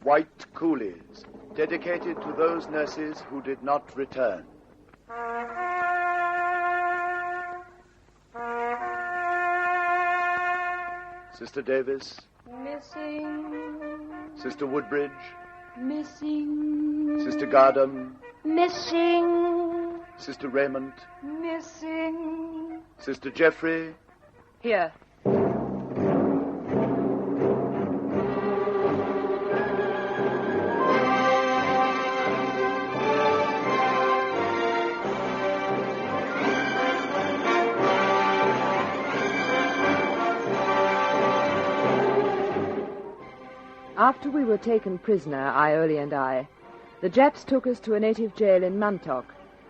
White Coolies, dedicated to those nurses who did not return. Sister Davis. Missing. Sister Woodbridge. Missing. Sister Gardam. Missing. Sister Raymond. Missing. Sister Jeffery. Here. After we were taken prisoner, Ioli and I, the Japs took us to a native jail in Mantok,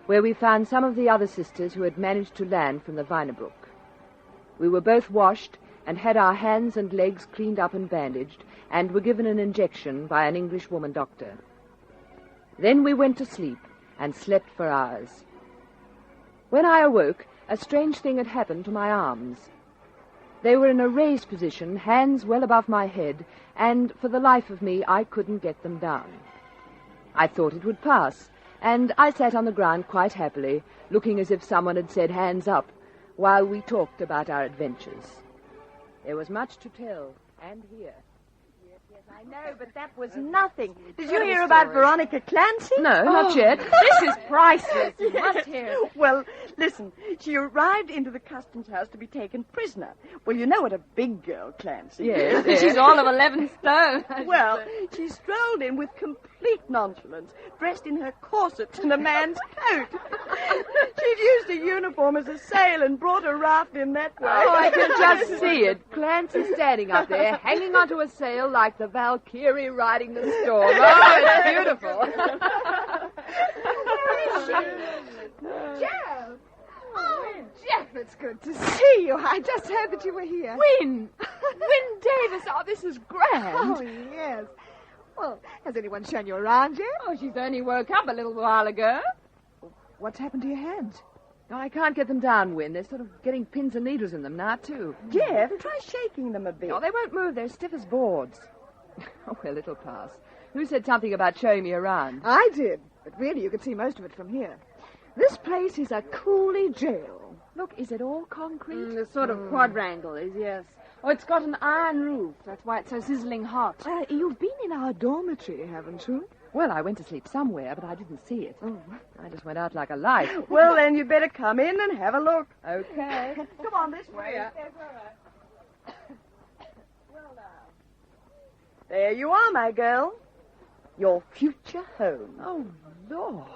where we found some of the other sisters who had managed to land from the Vinebrook. We were both washed and had our hands and legs cleaned up and bandaged, and were given an injection by an English woman doctor. Then we went to sleep and slept for hours. When I awoke, a strange thing had happened to my arms. They were in a raised position, hands well above my head, and for the life of me, I couldn't get them down. I thought it would pass, and I sat on the ground quite happily, looking as if someone had said, "Hands up," while we talked about our adventures. There was much to tell and hear. Yes, I know, but that was nothing. Did you hear about Veronica Clancy? No, not yet. This is priceless. You must hear it. Well, listen, she arrived into the customs house to be taken prisoner. Well, you know what a big girl Clancy is. Yes. She's all of 11 stone. Well, she strolled in with complete nonchalance, dressed in her corset and a man's coat. She'd used a uniform as a sail and brought a raft in that way. Oh, I can just see it. Clancy standing up there, hanging onto a sail like the Valkyrie riding the storm. Oh, it's beautiful. Jeff! Oh, Jeff, it's good to see you. I just heard that you were here. Win Davis. Oh, this is grand. Oh, yes. Well, has anyone shown you around yet? Oh, she's only woke up a little while ago. What's happened to your hands? No, I can't get them down, Win. They're sort of getting pins and needles in them now, too. Jeff, try shaking them a bit. Oh, they won't move. They're stiff as boards. Oh, well, it'll pass. Who said something about showing me around? I did, but really you could see most of it from here. This place is a coolie jail. Look, is it all concrete? The sort of quadrangle is, yes. Oh, it's got an iron roof. That's why it's so sizzling hot. You've been in our dormitory, haven't you? Well, I went to sleep somewhere, but I didn't see it. Oh. I just went out like a light. Well, then you'd better come in and have a look. Okay. Come on this way. Yeah. Yes, all right. Well, now. There you are, my girl. Your future home. Oh, Lord.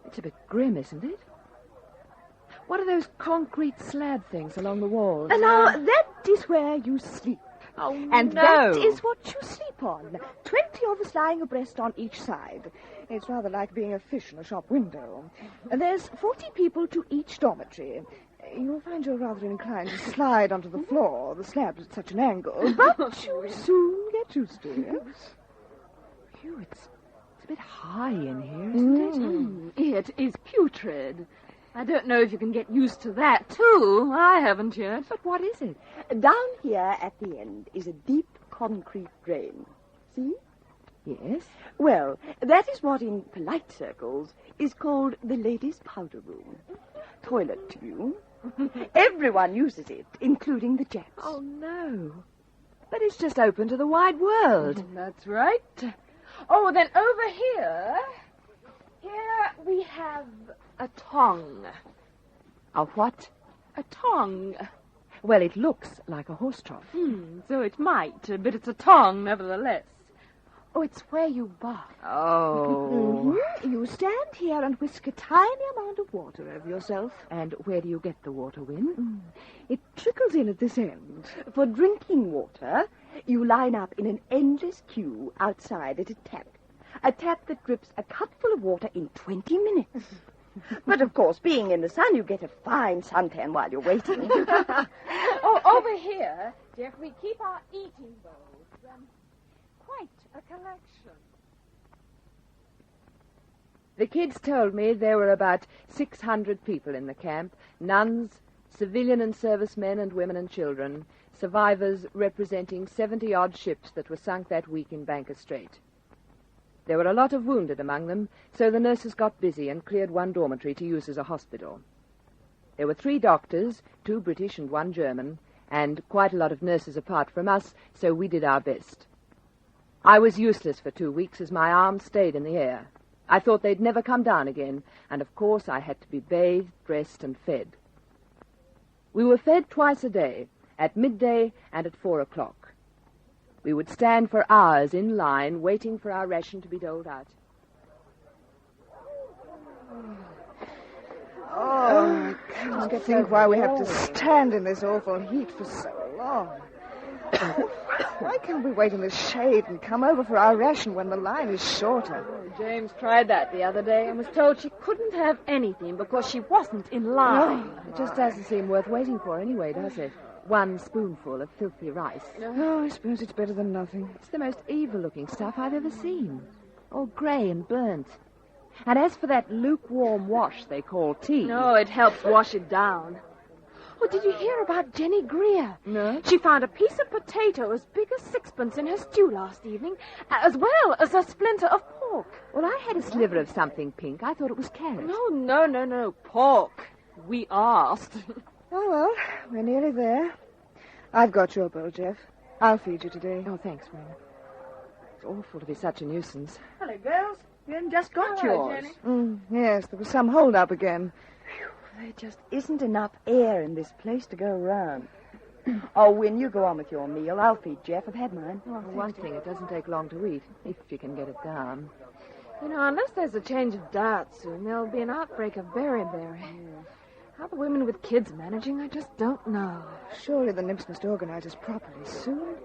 It's a bit grim, isn't it? What are those concrete slab things along the walls? And now, that is where you sleep. Oh, And no. that is what you sleep on. 20 of us lying abreast on each side. It's rather like being a fish in a shop window. And there's 40 people to each dormitory. You'll find you're rather inclined to slide onto the floor. The slab's at such an angle. But you soon get used to it. Phew, it's a bit high in here, isn't it? It is putrid. I don't know if you can get used to that, too. I haven't yet. But what is it? Down here at the end is a deep concrete drain. See? Yes. Well, that is what in polite circles is called the ladies' powder room. Toilet to you. Everyone uses it, including the Japs. Oh, no. But it's just open to the wide world. That's right. Oh, then over here we have a tong. A what? A tong. Well, it looks like a horse trough. So it might, but it's a tong nevertheless. Oh, it's where you bath. Oh. You stand here and whisk a tiny amount of water over yourself. And where do you get the water, Win? It trickles in at this end. For drinking water, you line up in an endless queue outside at a tap. A tap that drips a cupful of water in 20 minutes. But, of course, being in the sun, you get a fine suntan while you're waiting. Oh, over here, Jeff, we keep our eating bowls. Quite a collection. The kids told me there were about 600 people in the camp, nuns, civilian and servicemen and women and children, survivors representing 70-odd ships that were sunk that week in Banker Strait. There were a lot of wounded among them, so the nurses got busy and cleared one dormitory to use as a hospital. There were 3 doctors, 2 British and 1 German, and quite a lot of nurses apart from us, so we did our best. I was useless for 2 weeks as my arms stayed in the air. I thought they'd never come down again, and of course I had to be bathed, dressed, and fed. We were fed twice a day, at midday and at 4 o'clock. We would stand for hours in line, waiting for our ration to be doled out. Oh, I can't think why we have to stand in this awful heat for so long. Why can't we wait in the shade and come over for our ration when the line is shorter? James tried that the other day and was told she couldn't have anything because she wasn't in line. It just doesn't seem worth waiting for anyway, does it? 1 spoonful of filthy rice. Oh, I suppose it's better than nothing. It's the most evil-looking stuff I've ever seen. All grey and burnt. And as for that lukewarm wash they call tea... No, it helps wash it down. Oh, did you hear about Jenny Greer? No. She found a piece of potato as big as 6pence in her stew last evening, as well as a splinter of pork. Well, I had a sliver of something pink. I thought it was carrot. No. Pork. We asked. Oh, well, we're nearly there. I've got your bowl, Jeff. I'll feed you today. Oh, thanks, Wayne. It's awful to be such a nuisance. Hello, girls. You haven't just got yours. Yes, there was some hold-up again. There just isn't enough air in this place to go round. Oh, Win, you go on with your meal. I'll feed Jeff. I've had mine. Well, for one thing, it doesn't take long to eat, if you can get it down. You know, unless there's a change of diet soon, there'll be an outbreak of beriberi. How the women with kids managing, I just don't know. Surely the nymphs must organize us properly soon.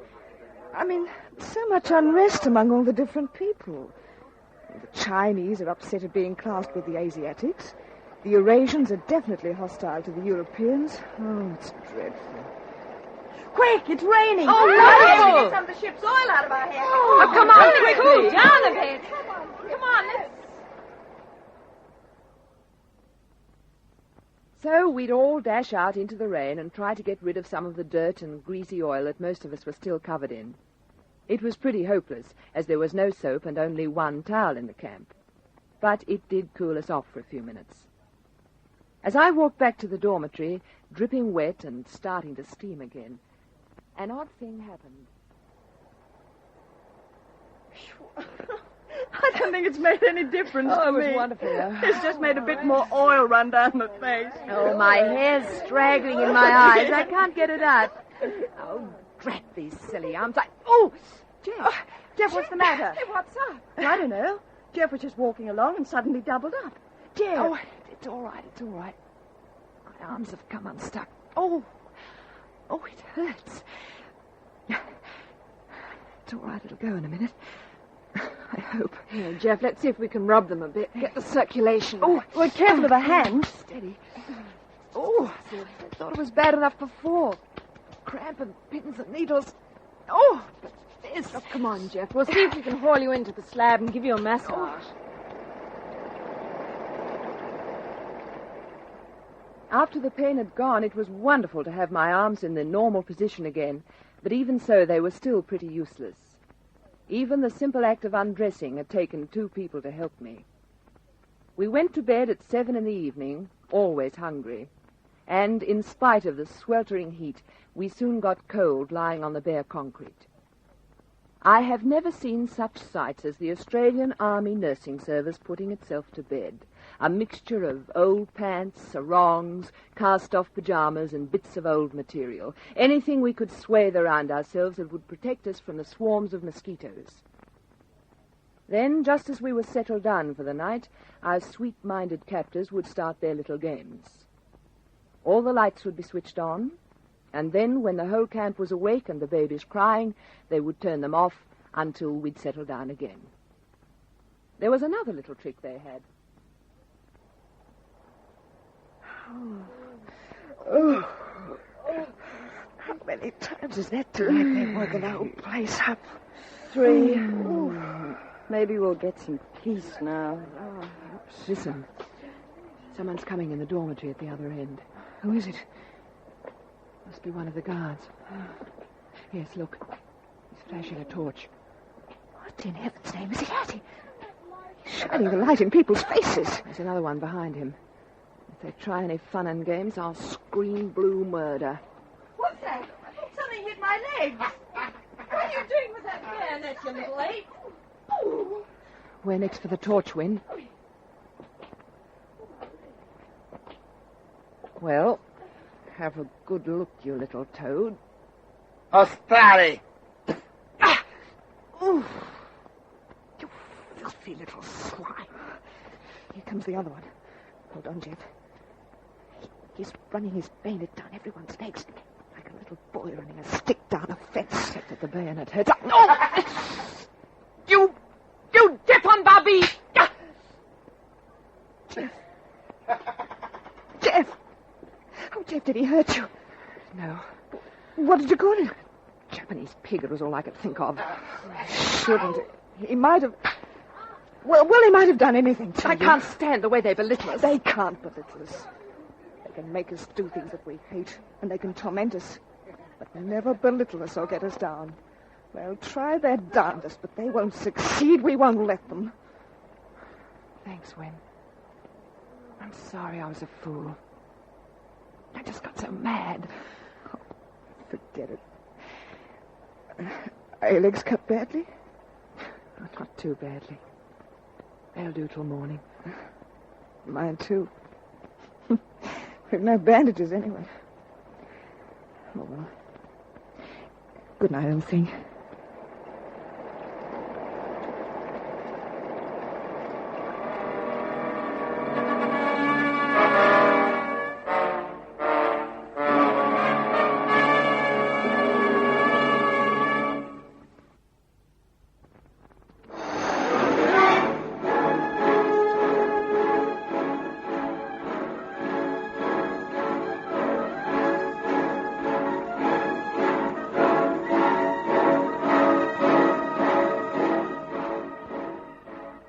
I mean, so much unrest among all the different people. The Chinese are upset at being classed with the Asiatics. The Eurasians are definitely hostile to the Europeans. Oh, it's dreadful. Quick, it's raining. Oh, no! Get some of the ship's oil out of our hair. Oh, come on, quickly. Down a bit. Come on, let's... So we'd all dash out into the rain and try to get rid of some of the dirt and greasy oil that most of us were still covered in. It was pretty hopeless, as there was no soap and only 1 towel in the camp. But it did cool us off for a few minutes. As I walked back to the dormitory, dripping wet and starting to steam again, an odd thing happened. I don't think it's made any difference to It was me. wonderful, though. It's just made a bit more oil run down the face. Oh, my hair's straggling in my eyes. I can't get it out. Oh, drat these silly arms. Oh, Jeff. Jeff, what's the matter? Hey, what's up? I don't know. Jeff was just walking along and suddenly doubled up. Jeff. Oh, it's all right. My arms have come unstuck. Oh, it hurts. It's all right. It'll go in a minute. I hope. Here, Jeff, let's see if we can rub them a bit. Get the circulation. Oh, well, careful of her hand. Steady. Oh, I thought it was bad enough before. Cramp and pins and needles. Oh, but this. Oh, come on, Jeff. We'll see if we can haul you into the slab and give you a massage. After the pain had gone, it was wonderful to have my arms in the normal position again, but even so, they were still pretty useless. Even the simple act of undressing had taken 2 people to help me. We went to bed at 7 in the evening, always hungry, and in spite of the sweltering heat, we soon got cold lying on the bare concrete. I have never seen such sights as the Australian Army Nursing Service putting itself to bed. A mixture of old pants, sarongs, cast-off pajamas, and bits of old material. Anything we could swathe around ourselves that would protect us from the swarms of mosquitoes. Then, just as we were settled down for the night, our sweet-minded captors would start their little games. All the lights would be switched on, and then, when the whole camp was awake and the babies crying, they would turn them off until we'd settle down again. There was another little trick they had. Oh. How many times is that tonight they've woken the whole place up? 3. Maybe we'll get some peace now. Listen. Someone's coming in the dormitory at the other end. Who is it? Must be one of the guards. Yes, look. He's flashing a torch. What in heaven's name is he at? He's shining the light in people's faces. There's another one behind him. If they try any fun and games, I'll scream blue murder. What's that? Something hit my legs. What are you doing with that bayonet, you little ape? We're next for the torch, Win. Well, have a good look, you little toad. Australia! You filthy little swine. Here comes the other one. Hold on, Jeff. He's running his bayonet down everyone's legs, like a little boy running a stick down a fence. Except that the bayonet hurts. Oh! You dip on Bobby! Jeff! Oh, Jeff, did he hurt you? No. What did you call him? Japanese pig, it was all I could think of. Shouldn't. He might have... Well, he might have done anything to I you. can't stand the way they belittle us. They can't belittle us. They can make us do things that we hate, and they can torment us, but never belittle us or get us down. They'll try their darndest, but they won't succeed. We won't let them. Thanks, Win. I'm sorry I was a fool. I just got so mad. Oh, forget it. Are your legs cut badly? Not too badly. They'll do till morning. Mine, too. We've no bandages, anyway. Oh, well. Good night, old thing.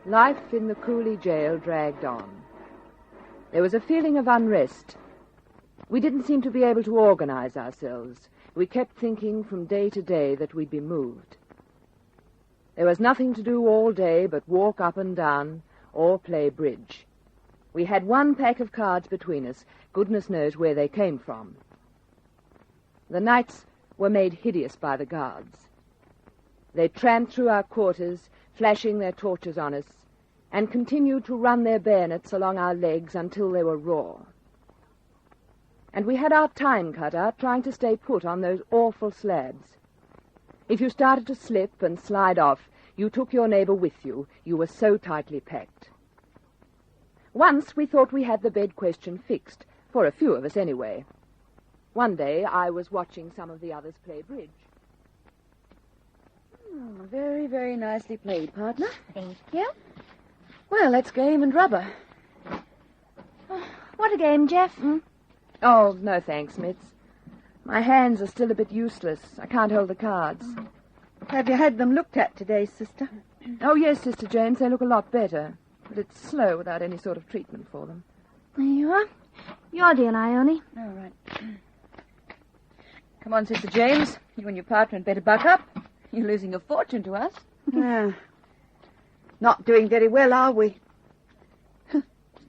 Life in the Coolie jail dragged on. There was a feeling of unrest. We didn't seem to be able to organize ourselves. We kept thinking from day to day that we'd be moved. There was nothing to do all day but walk up and down or play bridge. We had one pack of cards between us. Goodness knows where they came from. The nights were made hideous by the guards. They tramped through our quarters, flashing their torches on us, and continued to run their bayonets along our legs until they were raw. And we had our time cut out trying to stay put on those awful slabs. If you started to slip and slide off, you took your neighbor with you. You were so tightly packed. Once we thought we had the bed question fixed, for a few of us anyway. One day I was watching some of the others play bridge. Oh, very, very nicely played, partner. Thank you. Well, let's game and rubber. What a game, Jeff. Oh, no thanks, Mitz. My hands are still a bit useless. I can't hold the cards. Have you had them looked at today, sister? Oh, yes, Sister James, they look a lot better. But it's slow without any sort of treatment for them. There you are. Your deal, Ione. All right. Come on, Sister James. You and your partner had better buck up. You're losing a fortune to us. Not doing very well, are we?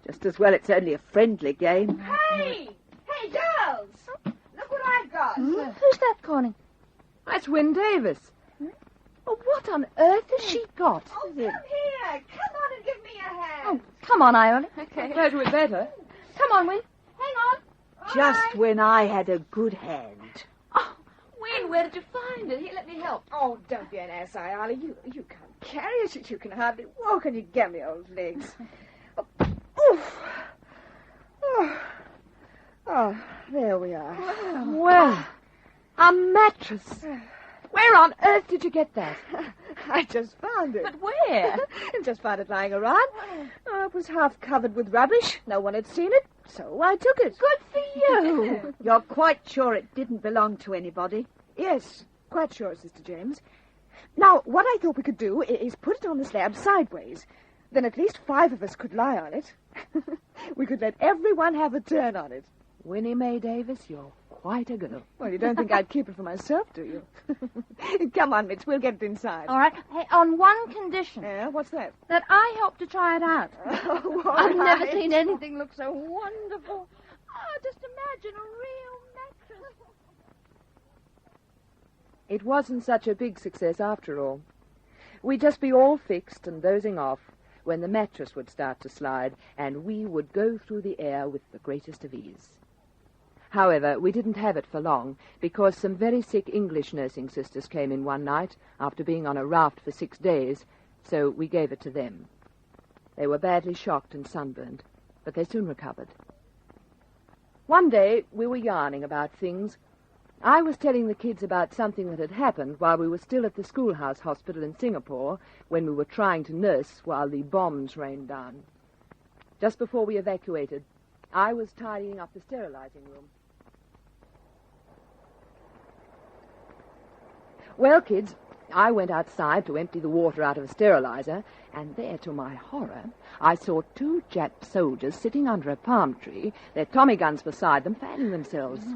Just as well it's only a friendly game. Hey! Hey, girls! Look what I've got. Who's that calling? That's Win Davis. Oh, what on earth has she got? Oh, come here. Come on and give me a hand. Come on, Ione. Okay. Glad we're better. Come on, Win. Hang on. Just when I had a good hand. Oh, Win, where did you find it? Here, let me help. Oh, don't be an ass, Ione. You can't carry it. You can hardly walk, and you get me old legs. Oh, there we are. Well, a mattress. Where on earth did you get that? I just found it. But where? Just found it lying around. Oh, it was half covered with rubbish. No one had seen it, so I took it. Good for you. You're quite sure it didn't belong to anybody? Yes, quite sure, Sister James. Now, what I thought we could do is put it on the slab sideways. Then at least 5 of us could lie on it. We could let everyone have a turn on it. Winnie Mae Davis, you're quite a go. Well, you don't think I'd keep it for myself, do you? Come on, Mitch, we'll get it inside. All right. Hey, on one condition. Yeah, what's that? That I help to try it out. Oh, all I've never right. seen anything look so wonderful. Oh, just imagine a real mattress. It wasn't such a big success after all. We'd just be all fixed and dozing off when the mattress would start to slide, and we would go through the air with the greatest of ease. However, we didn't have it for long, because some very sick English nursing sisters came in one night after being on a raft for 6 days, so we gave it to them. They were badly shocked and sunburned, but they soon recovered. One day, we were yarning about things. I was telling the kids about something that had happened while we were still at the schoolhouse hospital in Singapore, when we were trying to nurse while the bombs rained down. Just before we evacuated, I was tidying up the sterilizing room. Well, kids, I went outside to empty the water out of a sterilizer, and there, to my horror, I saw 2 Jap soldiers sitting under a palm tree, their Tommy guns beside them, fanning themselves.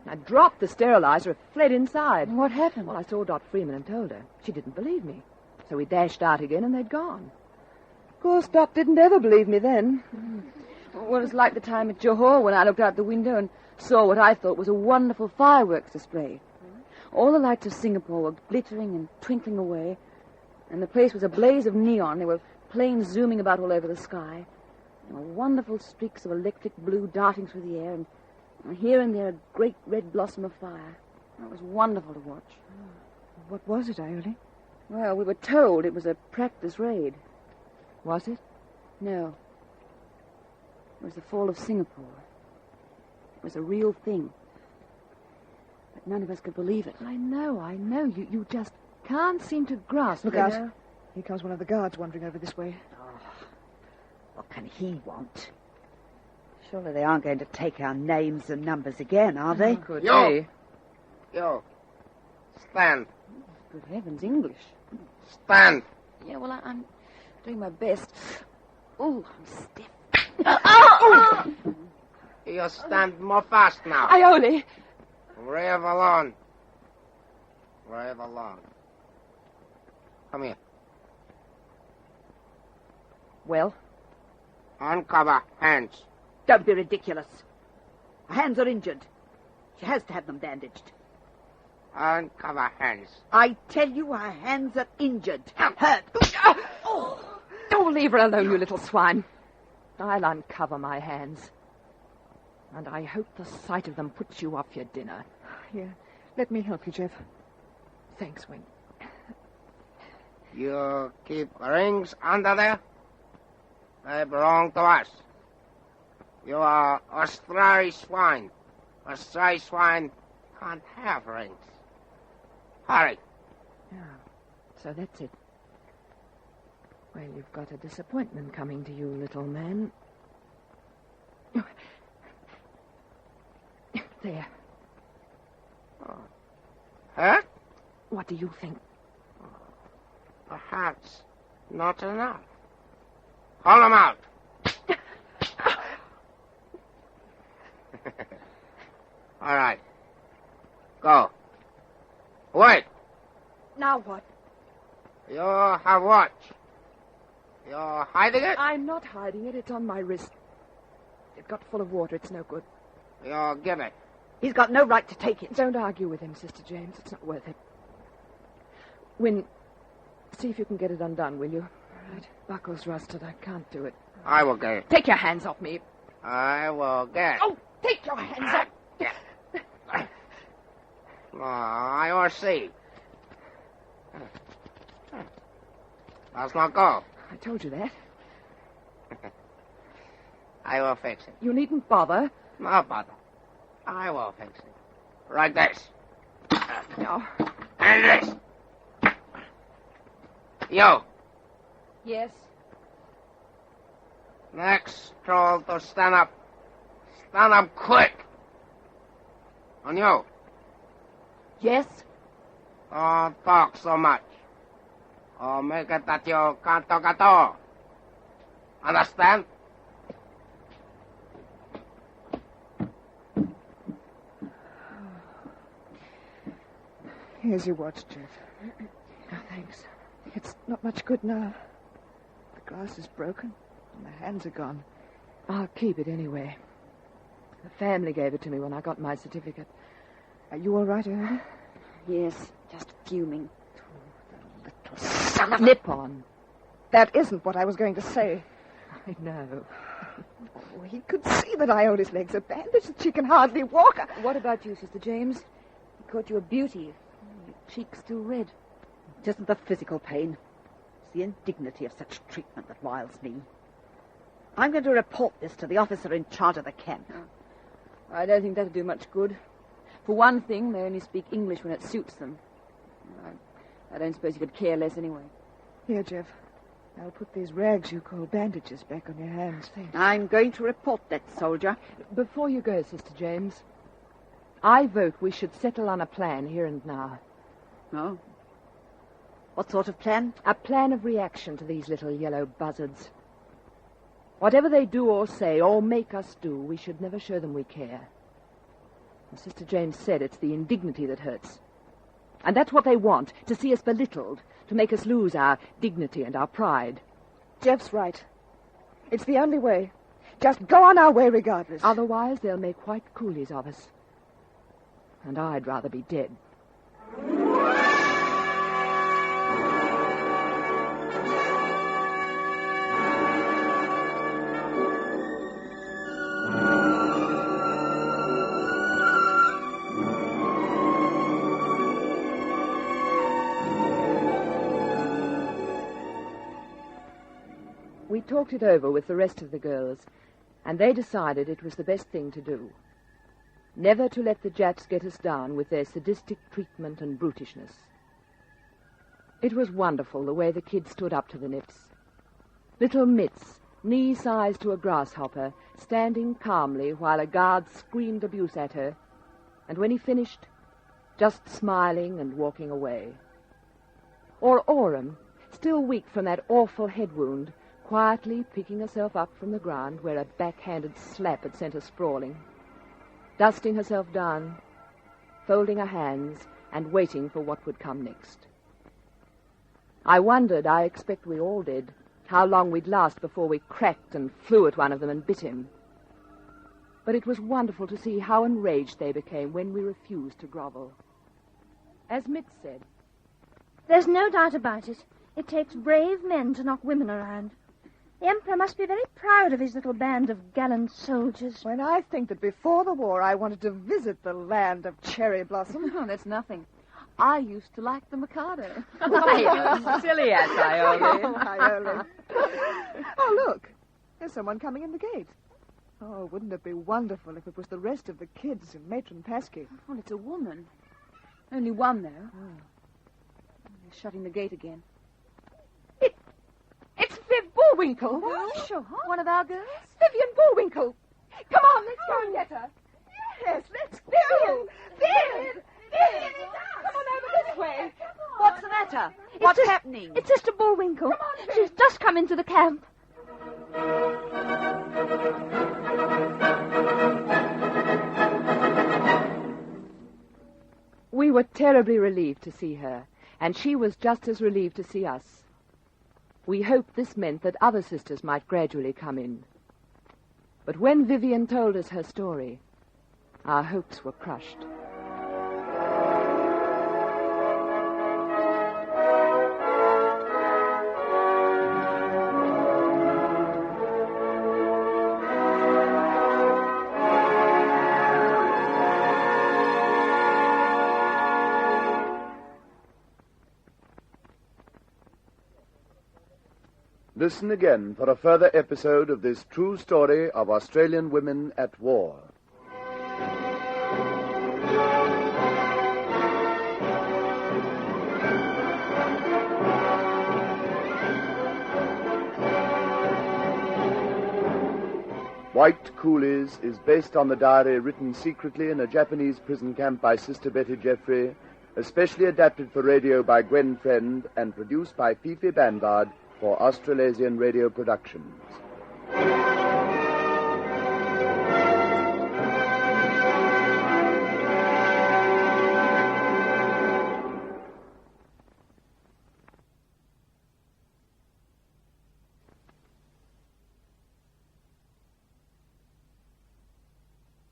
I dropped the sterilizer and fled inside. What happened? Well, I saw Dot Freeman and told her. She didn't believe me. So we dashed out again, and they'd gone. Of course, Dot didn't ever believe me then. Well, it was like the time at Johor when I looked out the window and saw what I thought was a wonderful fireworks display. All the lights of Singapore were glittering and twinkling away, and the place was a blaze of neon. There were planes zooming about all over the sky. There were wonderful streaks of electric blue darting through the air, and here and there a great red blossom of fire. It was wonderful to watch. What was it, Iole? Well, we were told it was a practice raid. Was it? No. It was the fall of Singapore. It was a real thing. But none of us could believe it. I know. You just can't seem to grasp Look it. out. Here comes one of the guards wandering over this way. What can he want? Surely they aren't going to take our names and numbers again, are they? Could You! be. You. Stand. Good heavens, English. Stand. Yeah, well, I'm doing my best. Oh, I'm stiff. You stand more fast now. Iole! Brave alone. Brave alone. Come here. Well, Uncover hands. Don't be ridiculous. Her hands are injured. She has to have them bandaged. Uncover hands. I tell you, her hands are injured. Hurt. don't leave her alone, you little swine. I'll uncover my hands. And I hope the sight of them puts you off your dinner. Here, let me help you, Jeff. Thanks, Wing. You keep rings under there? They belong to us. You are Australian swine. Australian swine can't have rings. Hurry. Yeah, so that's it. Well, you've got a disappointment coming to you, little man. There. Huh? What do you think? Perhaps not enough. Haul him out. All right. Go. Wait. Now what? You have watch. You're hiding it? I'm not hiding it. It's on my wrist. It got full of water. It's no good. You give it. He's got no right to take it. Don't argue with him, Sister James. It's not worth it. Win, see if you can get it undone, will you? Right. Buckle's rusted. I can't do it. I will get it. Take your hands off me. I will get it. Oh, take your hands off. I will see. Does not go. I told you that. I will fix it. You needn't bother. No bother. I will fix it. Like this. No. And this. You. Yes. Next stroll to stand up. Stand up quick. On you. Yes. Don't talk so much. Or make it that you can't talk at all. Understand? Here's your watch, Jeff. Oh, thanks. It's not much good now. The glass is broken, and the hands are gone. I'll keep it anyway. The family gave it to me when I got my certificate. Are you all right, Early? Yes, just fuming. Little son of... Nip on. That isn't what I was going to say. I know. Oh, he could see that Iola's legs are bandaged, that she can hardly walk. What about you, Sister James? He caught you a beauty. Your cheek's still red. It isn't the physical pain. It's the indignity of such treatment that riles me. I'm going to report this to the officer in charge of the camp. Oh, I don't think that'll do much good. For one thing, they only speak English when it suits them. I don't suppose you could care less anyway. Here, Jeff. I'll put these rags you call bandages back on your hands. Thanks. I'm going to report that, soldier. Before you go, Sister James, I vote we should settle on a plan here and now. Oh? What sort of plan? A plan of reaction to these little yellow buzzards. Whatever they do or say or make us do, we should never show them we care. As Sister James said, it's the indignity that hurts. And that's what they want, to see us belittled, to make us lose our dignity and our pride. Jeff's right. It's the only way. Just go on our way regardless. Otherwise, they'll make white coolies of us. And I'd rather be dead. We talked it over with the rest of the girls, and they decided it was the best thing to do. Never to let the Japs get us down with their sadistic treatment and brutishness. It was wonderful the way the kids stood up to the nips. Little Mitts, knee-sized to a grasshopper, standing calmly while a guard screamed abuse at her, and when he finished, just smiling and walking away. Or Aurum, still weak from that awful head wound, quietly picking herself up from the ground where a backhanded slap had sent her sprawling, dusting herself down, folding her hands, and waiting for what would come next. I wondered, I expect we all did, how long we'd last before we cracked and flew at one of them and bit him. But it was wonderful to see how enraged they became when we refused to grovel. As Mitz said, "There's no doubt about it. It takes brave men to knock women around. The Emperor must be very proud of his little band of gallant soldiers." When I think that before the war I wanted to visit the land of cherry blossom. Oh, that's nothing. I used to like the Mikado. silly ass, Iole. Oh, Iole. Oh, look. There's someone coming in the gate. Oh, wouldn't it be wonderful if it was the rest of the kids and Matron Paskey? Well, it's a woman. Only one, though. They're shutting the gate again. It's Viv Bullwinkle. Oh, sure. One of our girls? Vivian Bullwinkle. Come on, let's go and get her. Yes, let's go. Viv! Come on over this way. What's the matter? What's happening? It's Sister Bullwinkle. She's just come into the camp. We were terribly relieved to see her, and she was just as relieved to see us. We hoped this meant that other sisters might gradually come in. But when Vivian told us her story, our hopes were crushed. Listen again for a further episode of this true story of Australian women at war. White Coolies is based on the diary written secretly in a Japanese prison camp by Sister Betty Jeffery, especially adapted for radio by Gwen Friend and produced by Fifi Vanguard for Australasian Radio Productions.